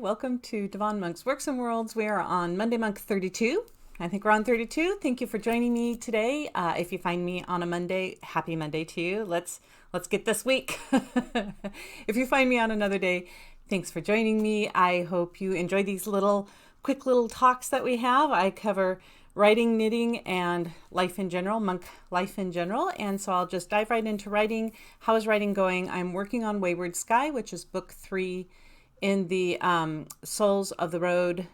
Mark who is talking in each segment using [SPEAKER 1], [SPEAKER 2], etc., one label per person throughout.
[SPEAKER 1] Welcome to Devon Monk's Works and Worlds. We are on Monday Monk 32. I think we're on 32. Thank you for joining me today. If you find me on a Monday, happy Monday to you. Let's get this week. If you find me on another day, thanks for joining me. I hope you enjoy these quick little talks that we have. I cover writing, knitting, and life in general, monk life in general. And so I'll just dive right into writing. How is writing going? I'm working on Wayward Sky, which is book 3 in the Souls of the Road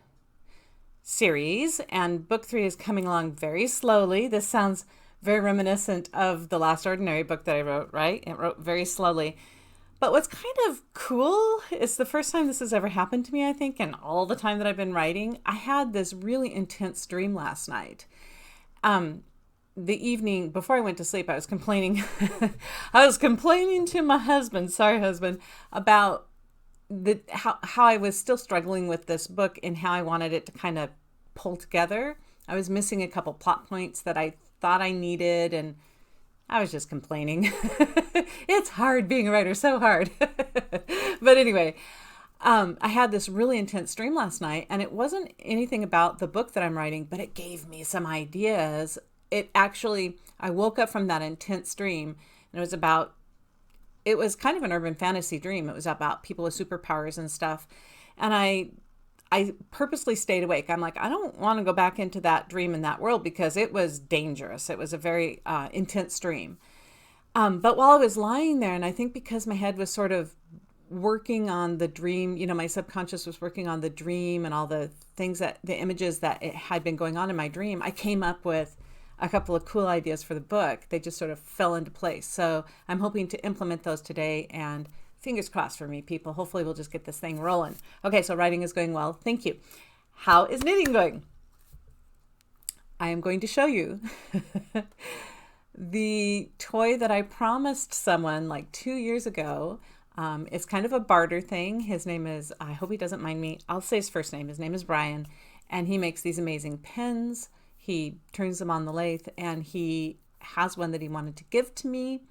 [SPEAKER 1] series. And book 3 is coming along very slowly. This sounds very reminiscent of the Last Ordinary book that I wrote, right? It wrote very slowly. But what's kind of cool is the first time this has ever happened to me, I think, and all the time that I've been writing, I had this really intense dream last night. The evening before I went to sleep, I was complaining. I was complaining to my husband, sorry husband, about how I was still struggling with this book and how I wanted it to kind of pull together. I was missing a couple plot points that I thought I needed, and I was just complaining. It's hard being a writer, so hard. But anyway, I had this really intense dream last night, and it wasn't anything about the book that I'm writing, but it gave me some ideas. I woke up from that intense dream, and it was kind of an urban fantasy dream. It was about people with superpowers and stuff. And I purposely stayed awake. I'm like, I don't want to go back into that dream in that world because it was dangerous. It was a very intense dream. But while I was lying there, and I think because my head was sort of working on the dream, my subconscious was working on the dream and all the images that it had been going on in my dream, I came up with a couple of cool ideas for the book. They just sort of fell into place. So I'm hoping to implement those today, and fingers crossed for me, people. Hopefully we'll just get this thing rolling. Okay, so writing is going well. Thank you. How is knitting going? I am going to show you the toy that I promised someone like 2 years ago. It's kind of a barter thing. His name is, I hope he doesn't mind me, I'll say his first name. His name is Brian, and he makes these amazing pens. He turns them on the lathe, and he has one that he wanted to give to me.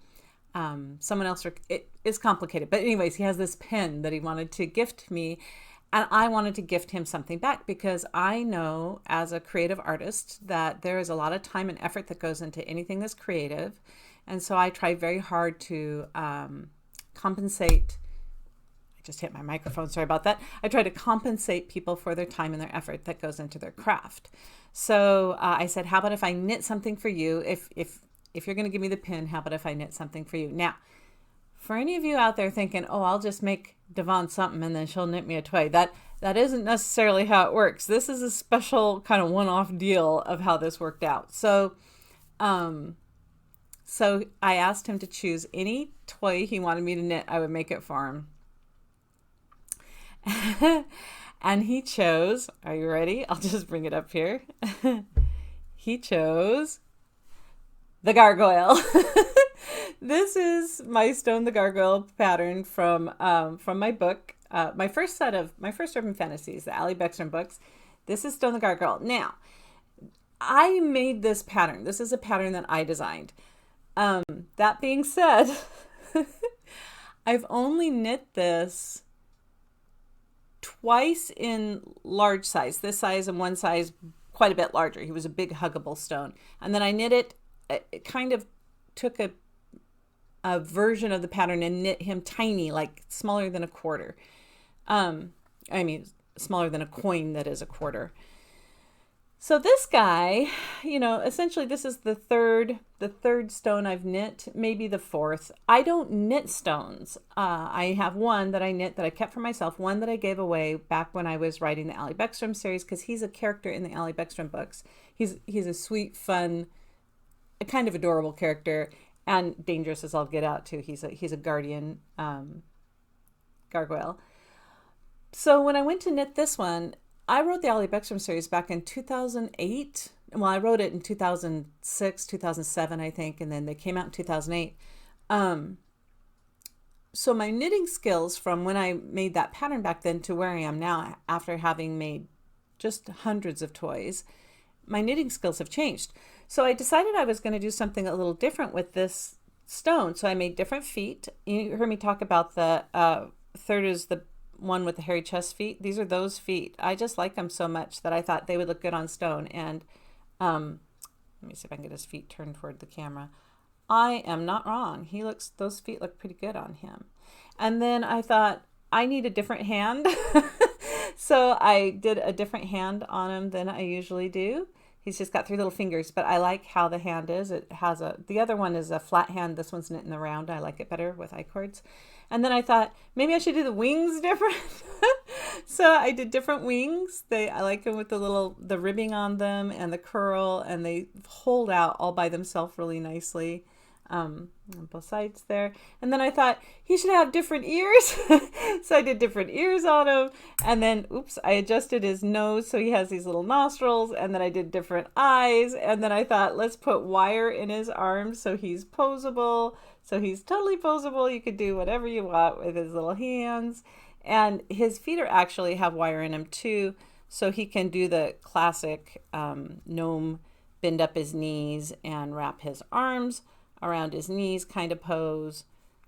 [SPEAKER 1] Someone else, it is complicated, but anyways, he has this pen that he wanted to gift me, and I wanted to gift him something back because I know as a creative artist that there is a lot of time and effort that goes into anything that's creative. And so I try very hard to compensate. I just hit my microphone, sorry about that. I try to compensate people for their time and their effort that goes into their craft. So I said, how about if I knit something for you? If you're going to give me the pin, how about if I knit something for you? Now, for any of you out there thinking, oh, I'll just make Devon something and then she'll knit me a toy, that isn't necessarily how it works. This is a special kind of one-off deal of how this worked out. So I asked him to choose any toy he wanted me to knit. I would make it for him. And he chose, are you ready? I'll just bring it up here. He chose the Gargoyle. This is my Stone the Gargoyle pattern from my book, my first urban fantasies, the Allie Beckstrom books. This is Stone the Gargoyle. Now, I made this pattern. This is a pattern that I designed. That being said, I've only knit this twice in large size, this size and one size quite a bit larger. He was a big huggable stone. And then I knit it kind of took a version of the pattern and knit him tiny, like smaller than a quarter. Smaller than a coin that is a quarter. So this guy, essentially this is the third stone I've knit, maybe the fourth. I don't knit stones. I have one that I knit that I kept for myself, one that I gave away back when I was writing the Allie Beckstrom series, because he's a character in the Allie Beckstrom books. He's a sweet, fun, a kind of adorable character, and dangerous as all get out too. He's a guardian gargoyle. So when I went to knit this one, I wrote the Allie Beckstrom series back in 2008. Well, I wrote it in 2006, 2007, I think, and then they came out in 2008. So my knitting skills from when I made that pattern back then to where I am now, after having made just hundreds of toys, my knitting skills have changed. So I decided I was going to do something a little different with this stone. So I made different feet. You heard me talk about the third is the one with the hairy chest feet. These are those feet. I just like them so much that I thought they would look good on Stone. And let me see if I can get his feet turned toward the camera. I am not wrong. Those feet look pretty good on him. And then I thought I need a different hand. So I did a different hand on him than I usually do. He's just got 3 little fingers, but I like how the hand is. The other one is a flat hand. This one's knit in the round. I like it better with I-cords. And then I thought maybe I should do the wings different. So I did different wings. I like them with the ribbing on them and the curl, and they hold out all by themselves really nicely. On both sides there. And then I thought he should have different ears. So I did different ears on him. And then, I adjusted his nose so he has these little nostrils. And then I did different eyes. And then I thought, let's put wire in his arms so he's posable. So he's totally posable. You could do whatever you want with his little hands. And his feet actually have wire in them too. So he can do the classic gnome, bend up his knees and wrap his arms around his knees kind of pose,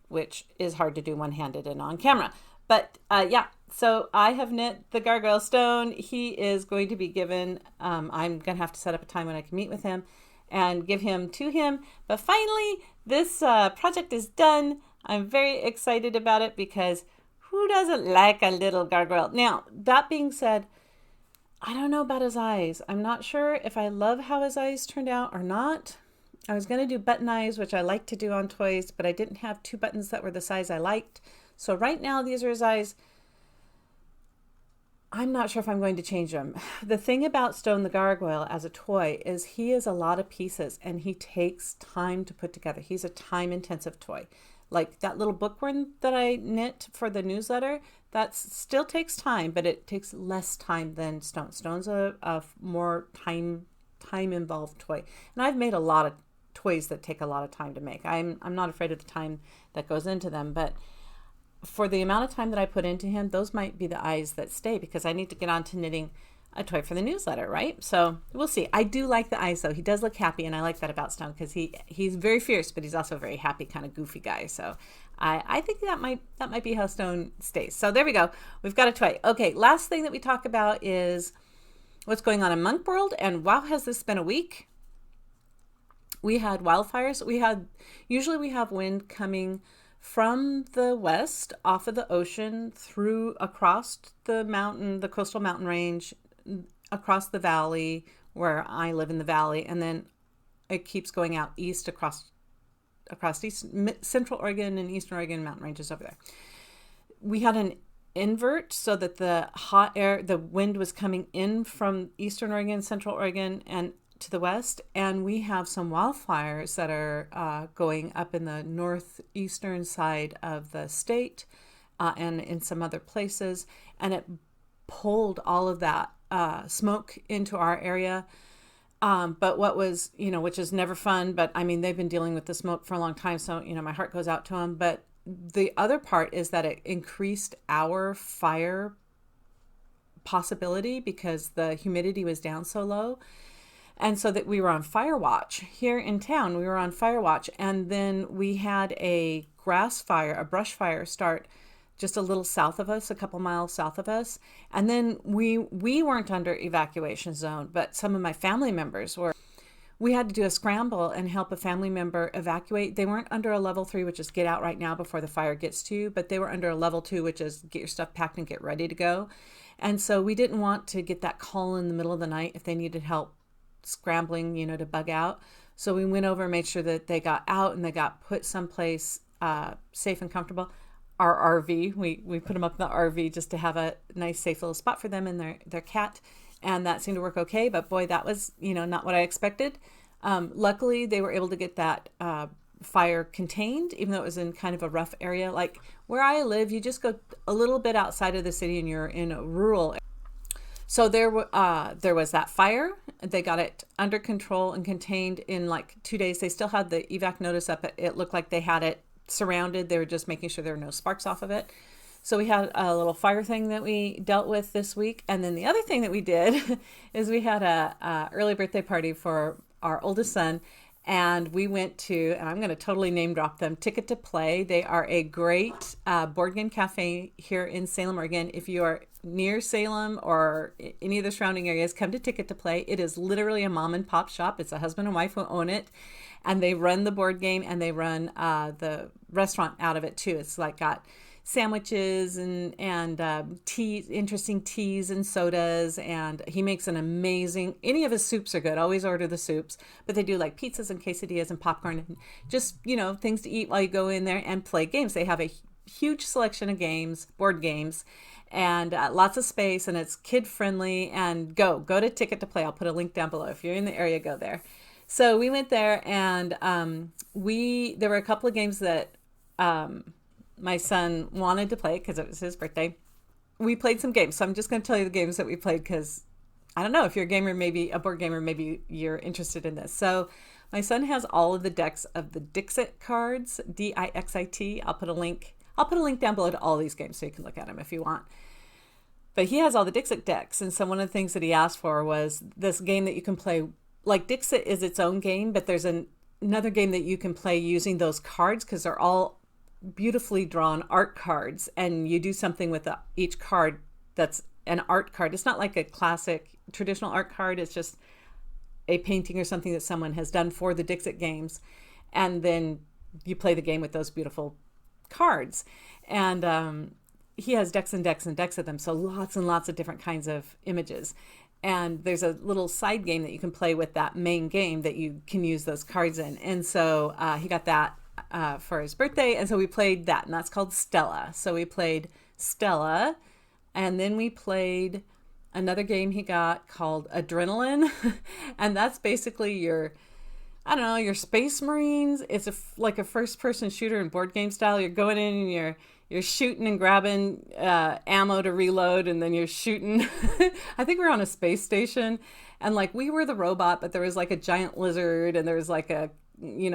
[SPEAKER 1] which is hard to do one-handed and on camera. But yeah, so I have knit the Gargoyle Stone. He is going to be given, I'm going to have to set up a time when I can meet with him and give him to him. But finally, this project is done. I'm very excited about it because who doesn't like a little gargoyle? Now, that being said, I don't know about his eyes. I'm not sure if I love how his eyes turned out or not. I was going to do button eyes, which I like to do on toys, but I didn't have 2 buttons that were the size I liked. So right now, these are his eyes. I'm not sure if I'm going to change them. The thing about Stone the Gargoyle as a toy is he is a lot of pieces and he takes time to put together. He's a time-intensive toy. Like that little bookworm that I knit for the newsletter, that still takes time, but it takes less time than Stone. Stone's a more time-involved toy. And I've made a lot of toys that take a lot of time to make. I'm not afraid of the time that goes into them, but for the amount of time that I put into him, those might be the eyes that stay because I need to get on to knitting a toy for the newsletter, right? So we'll see. I do like the eyes though. He does look happy, and I like that about Stone because he's very fierce, but he's also a very happy kind of goofy guy. So I think that might be how Stone stays. So there we go. We've got a toy. Okay, last thing that we talk about is what's going on in Monk World, and wow, has this been a week. We had wildfires. Usually we have wind coming from the west off of the ocean through across the mountain, the coastal mountain range, across the valley where I live in the valley, and then it keeps going out east across central Oregon and eastern Oregon mountain ranges over there. We had an invert so that the wind was coming in from eastern Oregon, central Oregon, and to the west, and we have some wildfires that are going up in the northeastern side of the state and in some other places, and it pulled all of that smoke into our area. But what was, which is never fun, but I mean, they've been dealing with the smoke for a long time, so, my heart goes out to them. But the other part is that it increased our fire possibility because the humidity was down so low. And so that we were on fire watch here in town. We were on fire watch, and then we had a brush fire start just a little south of us, a couple miles south of us. And then we weren't under evacuation zone, but some of my family members were. We had to do a scramble and help a family member evacuate. They weren't under a level 3, which is get out right now before the fire gets to you, but they were under a level 2, which is get your stuff packed and get ready to go. And so we didn't want to get that call in the middle of the night if they needed help scrambling, to bug out. So we went over and made sure that they got out and they got put someplace safe and comfortable. Our RV, we put them up in the RV just to have a nice, safe little spot for them and their cat. And that seemed to work okay. But boy, that was, not what I expected. Luckily, they were able to get that fire contained, even though it was in kind of a rough area. Like where I live, you just go a little bit outside of the city and you're in a rural area. So there was that fire. They got it under control and contained in like 2 days. They still had the evac notice up. It looked like they had it surrounded. They were just making sure there were no sparks off of it. So we had a little fire thing that we dealt with this week. And then the other thing that we did is we had a early birthday party for our oldest son. And we went to, and I'm going to totally name drop them, Ticket to Play. They are a great board game cafe here in Salem, Oregon. If you are near Salem or any of the surrounding areas, come to Ticket to Play. It is literally a mom and pop shop. It's a husband and wife who own it, and they run the board game and they run the restaurant out of it too. It's like got sandwiches and tea, interesting teas and sodas, and he makes an amazing, any of his soups are good. Always order the soups, but they do like pizzas and quesadillas and popcorn and just, things to eat while you go in there and play games. They have a huge selection of games, board games, and lots of space, and it's kid friendly. And go to Ticket to Play. I'll put a link down below. If you're in the area, go there. So we went there, and there were a couple of games that my son wanted to play because it was his birthday. We played some games. So I'm just going to tell you the games that we played because I don't know if you're a gamer, maybe a board gamer, maybe you're interested in this. So my son has all of the decks of the Dixit cards, Dixit. I'll put a link down below to all these games so you can look at them if you want. But he has all the Dixit decks. And so one of the things that he asked for was this game that you can play. Like Dixit is its own game, but there's another game that you can play using those cards because they're all beautifully drawn art cards, and you do something with each card that's an art card. It's not like a classic traditional art card. It's just a painting or something that someone has done for the Dixit games, and then you play the game with those beautiful cards. And he has decks and decks and decks of them, so lots and lots of different kinds of images. And there's a little side game that you can play with that main game that you can use those cards in. And so he got that for his birthday, and so we played that, and that's called Stella. So we played Stella, and then we played another game he got called Adrenaline, and that's basically your Space Marines. It's like a first-person shooter in board game style. You're going in and you're shooting and grabbing ammo to reload, and then you're shooting. I think we're on a space station, and like we were the robot, but there was like a giant lizard, and there was like a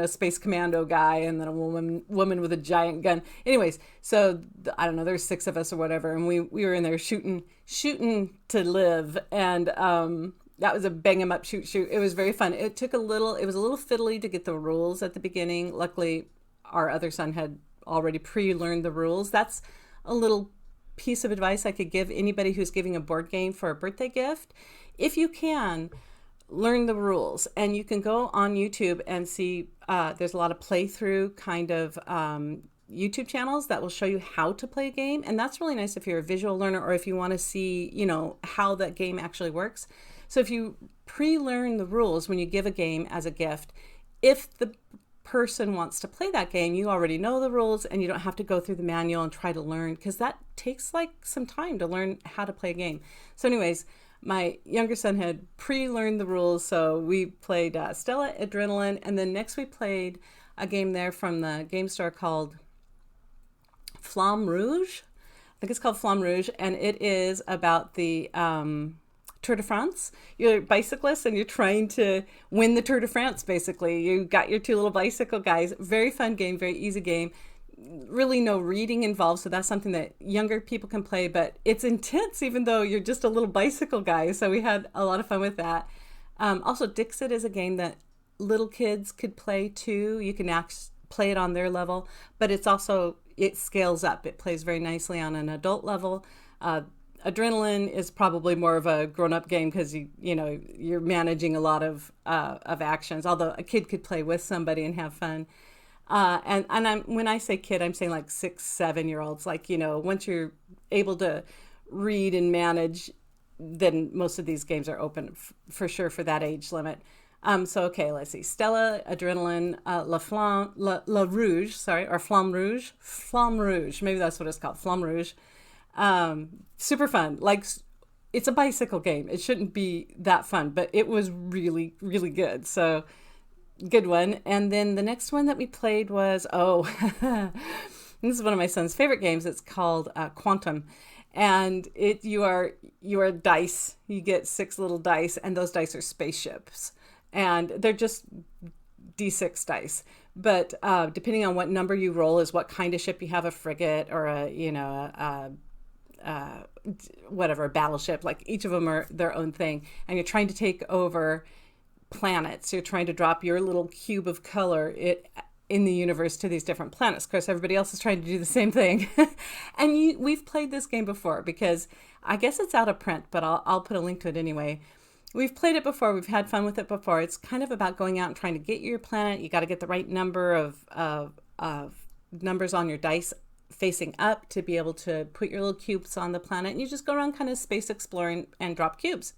[SPEAKER 1] space commando guy, and then a woman with a giant gun. Anyways, so I don't know, there's 6 of us or whatever, and we were in there shooting to live, and that was a bang 'em up shoot. It was very fun. It was a little fiddly to get the rules at the beginning. Luckily, our other son had already pre-learned the rules. That's a little piece of advice I could give anybody who's giving a board game for a birthday gift. If you can, learn the rules, and you can go on YouTube and see there's a lot of playthrough kind of YouTube channels that will show you how to play a game, and that's really nice if you're a visual learner or if you want to see how that game actually works. So if you pre-learn the rules when you give a game as a gift, if the person wants to play that game, you already know the rules and you don't have to go through the manual and try to learn, because that takes like some time to learn how to play a game. So anyways, my younger son had pre-learned the rules, so we played Stella, Adrenaline, and then next we played a game there from the game store called Flamme Rouge. I think it's called Flamme Rouge, and it is about the Tour de France. You're a bicyclist and you're trying to win the Tour de France, basically. You got your 2 little bicycle guys. Very fun game, very easy game. Really no reading involved, so that's something that younger people can play, but it's intense even though you're just a little bicycle guy, so we had a lot of fun with that. Also, Dixit is a game that little kids could play too. You can play it on their level, but it scales up. It plays very nicely on an adult level. Adrenaline is probably more of a grown-up game because you're managing a lot of actions, although a kid could play with somebody and have fun. When I say kid, I'm saying like 6, 7-year-olds. Like, once you're able to read and manage, then most of these games are open for sure for that age limit. Okay, let's see. Stella, Adrenaline, La Rouge, or Flamme Rouge. Flamme Rouge, maybe that's what it's called, Flamme Rouge. Super fun. Like, it's a bicycle game. It shouldn't be that fun, but it was really, really good. So, good one. And then the next one that we played was, this is one of my son's favorite games. It's called Quantum. And you are dice. You get 6 little dice, and those dice are spaceships. And they're just D6 dice. But depending on what number you roll is what kind of ship you have, a frigate or a battleship. Like, each of them are their own thing. And you're trying to take over planets. You're trying to drop your little cube of color in the universe to these different planets. Of course, everybody else is trying to do the same thing. And we've played this game before because I guess it's out of print, but I'll put a link to it anyway. We've played it before. We've had fun with it before. It's kind of about going out and trying to get your planet. You got to get the right number of numbers on your dice facing up to be able to put your little cubes on the planet. And you just go around kind of space exploring and drop cubes.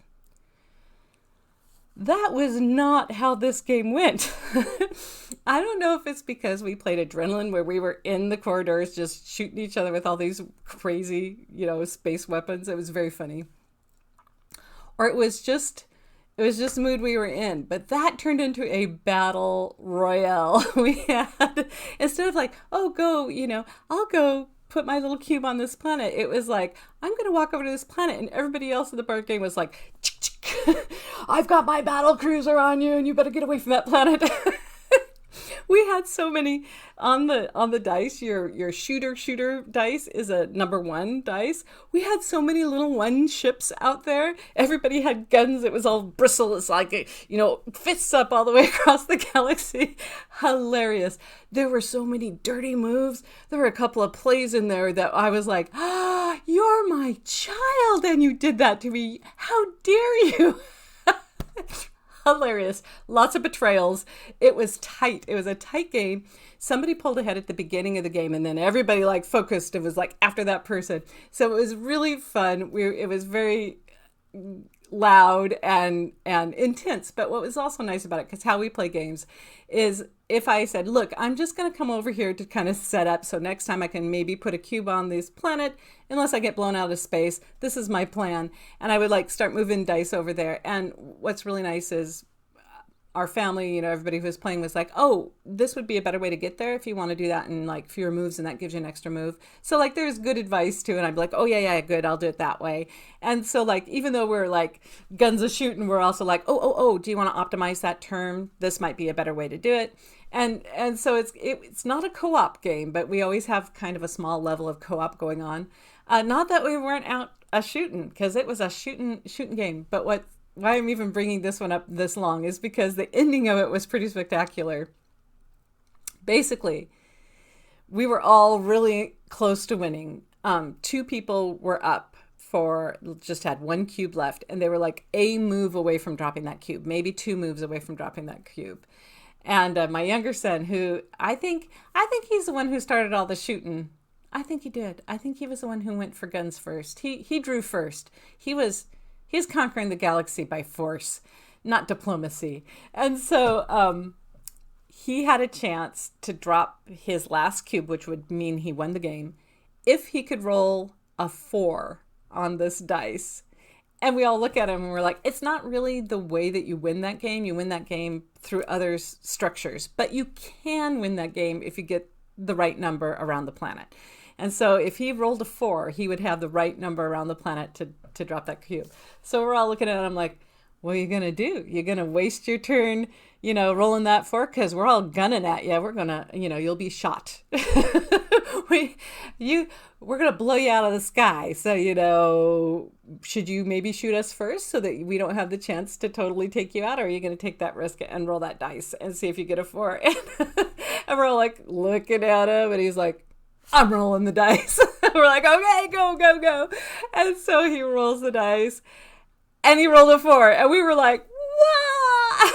[SPEAKER 1] That was not how this game went. I don't know if it's because we played Adrenaline, where we were in the corridors just shooting each other with all these crazy, space weapons. It was very funny. Or it was just the mood we were in. But that turned into a battle royale. We had, instead of like, oh, go, I'll go put my little cube on this planet. It was like, I'm going to walk over to this planet. And everybody else in the board game was like, I've got my battle cruiser on you and you better get away from that planet. We had so many on the dice. Your shooter dice is a number 1 dice. We had so many little 1 ships out there. Everybody had guns. It was all bristle. It's like, fists up all the way across the galaxy. Hilarious. There were so many dirty moves. There were a couple of plays in there that I was like, you're my child and you did that to me. How dare you? Hilarious. Lots of betrayals. It was tight. It was a tight game. Somebody pulled ahead at the beginning of the game and then everybody focused. It was after that person. So it was really fun. It was very loud and intense. But what was also nice about it, because how we play games, is if I said, look, I'm just going to come over here to kind of set up so next time I can maybe put a cube on this planet, unless I get blown out of space. This is my plan. And I would start moving dice over there. And what's really nice is our family, everybody who was playing was like, oh, this would be a better way to get there if you want to do that in fewer moves, and that gives you an extra move. So there's good advice too. And I'd be like, oh yeah, good. I'll do it that way. And so even though we're guns a shooting, we're also oh, do you want to optimize that turn? This might be a better way to do it. And so it's not a co-op game, but we always have kind of a small level of co-op going on. Not that we weren't out a shooting, because it was a shooting game. But why I'm even bringing this one up this long is because the ending of it was pretty spectacular. Basically, we were all really close to winning. 2 people were up just had 1 cube left, and they were a move away from dropping that cube, maybe 2 moves away from dropping that cube. And my younger son, who I think he's the one who started all the shooting. I think he did. I think he was the one who went for guns first. He drew first. He's conquering the galaxy by force, not diplomacy. And so he had a chance to drop his last cube, which would mean he won the game, if he could roll a 4 on this dice. And we all look at him and we're like, it's not really the way that you win that game. You win that game through other structures, but you can win that game if you get the right number around the planet. And so if he rolled a 4, he would have the right number around the planet to drop that cube. So we're all looking at him like, what are you going to do? You're going to waste your turn, rolling that 4? Because we're all gunning at you. We're going to, you'll be shot. We're going to blow you out of the sky. So, should you maybe shoot us first so that we don't have the chance to totally take you out? Or are you going to take that risk and roll that dice and see if you get a 4? And we're all looking at him and he's like, I'm rolling the dice. We're like, okay, go. And so he rolls the dice and he rolled a 4. And we were like,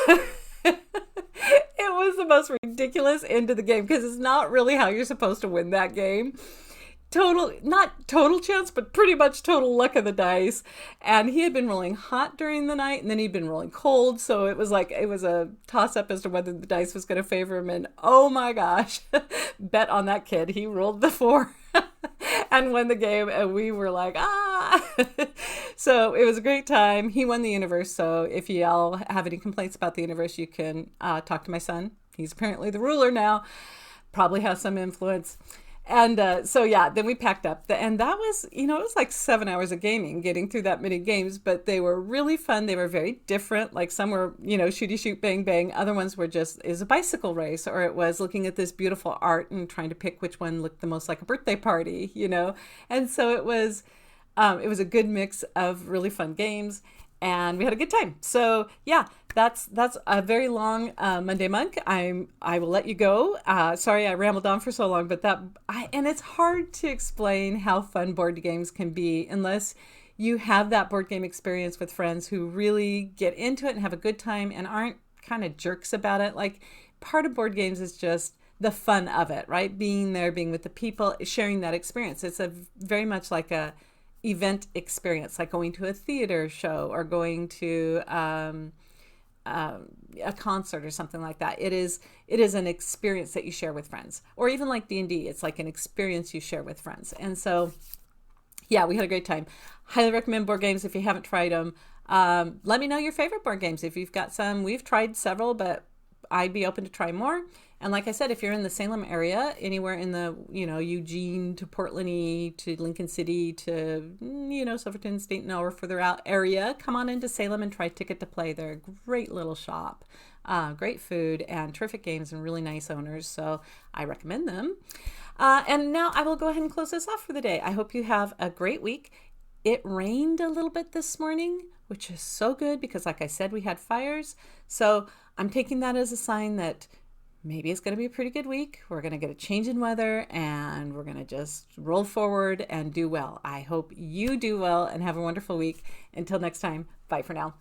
[SPEAKER 1] wow. It was the most ridiculous end to the game, because it's not really how you're supposed to win that game. Not total chance, but pretty much total luck of the dice. And he had been rolling hot during the night, and then he'd been rolling cold. So it was a toss up as to whether the dice was going to favor him. And oh my gosh, bet on that kid. He rolled the 4 and won the game. And we were like, ah. So it was a great time. He won the universe. So if you all have any complaints about the universe, you can talk to my son. He's apparently the ruler now. Probably has some influence. And so, yeah, then we packed up. And that was, it was 7 hours of gaming, getting through that many games. But they were really fun. They were very different. Some were, shooty, shoot, bang, bang. Other ones were is a bicycle race. Or it was looking at this beautiful art and trying to pick which one looked the most like a birthday party, And so it was a good mix of really fun games. And we had a good time. So, yeah, That's a very long Monday Monk. I will let you go. Sorry, I rambled on for so long, but and it's hard to explain how fun board games can be unless you have that board game experience with friends who really get into it and have a good time and aren't kind of jerks about it. Like, part of board games is just the fun of it, right? Being there, being with the people, sharing that experience. It's a very much like a event experience, like going to a theater show or going to a concert or something like that. It is an experience that you share with friends, or even like D&D. It's like an experience you share with friends. And so, yeah, we had a great time. Highly recommend board games if you haven't tried them. Let me know your favorite board games if you've got some. We've tried several, but I'd be open to try more. And like I said, if you're in the Salem area, anywhere in the, Eugene to Portland to Lincoln City to, Silverton, Staten or further out area, come on into Salem and try Ticket to Play. They're a great little shop, great food and terrific games and really nice owners. So I recommend them. And now I will go ahead and close this off for the day. I hope you have a great week. It rained a little bit this morning, which is so good because, like I said, we had fires. So I'm taking that as a sign that maybe it's going to be a pretty good week. We're going to get a change in weather and we're going to just roll forward and do well. I hope you do well and have a wonderful week. Until next time, bye for now.